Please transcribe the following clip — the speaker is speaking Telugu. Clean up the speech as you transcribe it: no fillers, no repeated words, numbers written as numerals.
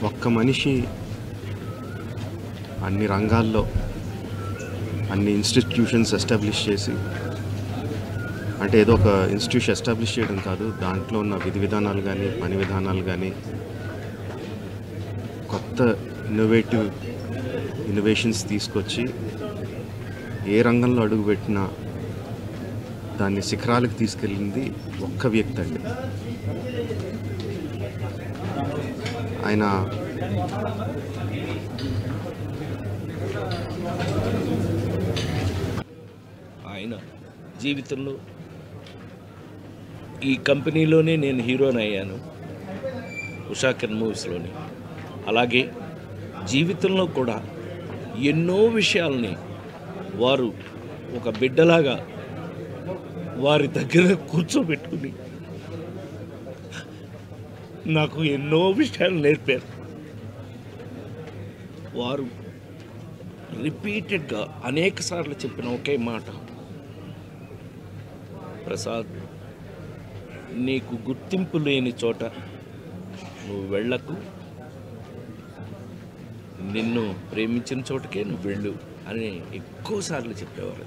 ఒక్క మనిషి అన్ని రంగాల్లో అన్ని ఇన్స్టిట్యూషన్స్ ఎస్టాబ్లిష్ చేసి, అంటే ఏదో ఒక ఇన్స్టిట్యూషన్ ఎస్టాబ్లిష్ చేయడం కాదు, దాంట్లో ఉన్న విధి విధానాలు కానీ పని విధానాలు కానీ కొత్త ఇన్నోవేషన్స్ తీసుకొచ్చి ఏ రంగంలో అడుగుపెట్టినా దాన్ని శిఖరాలకు తీసుకెళ్ళింది ఒక్క వ్యక్తి అండి. ఆయన జీవితంలో ఈ కంపెనీలోనే నేను హీరోని అయ్యాను, ఉషా కిరణ్ మూవీస్లోని. అలాగే జీవితంలో కూడా ఎన్నో విషయాల్ని వారు ఒక బిడ్డలాగా వారి దగ్గర కూర్చోబెట్టుకుని నాకు ఎన్నో విషయాలు నేర్పారు. వారు రిపీటెడ్గా అనేక సార్లు చెప్పిన ఒకే మాట, ప్రసాద్, నీకు గుర్తింపు లేని చోట నువ్వు వెళ్ళకు, నిన్ను ప్రేమించిన చోటకే నువ్వు వెళ్ళు అని ఎక్కువసార్లు చెప్పేవారు.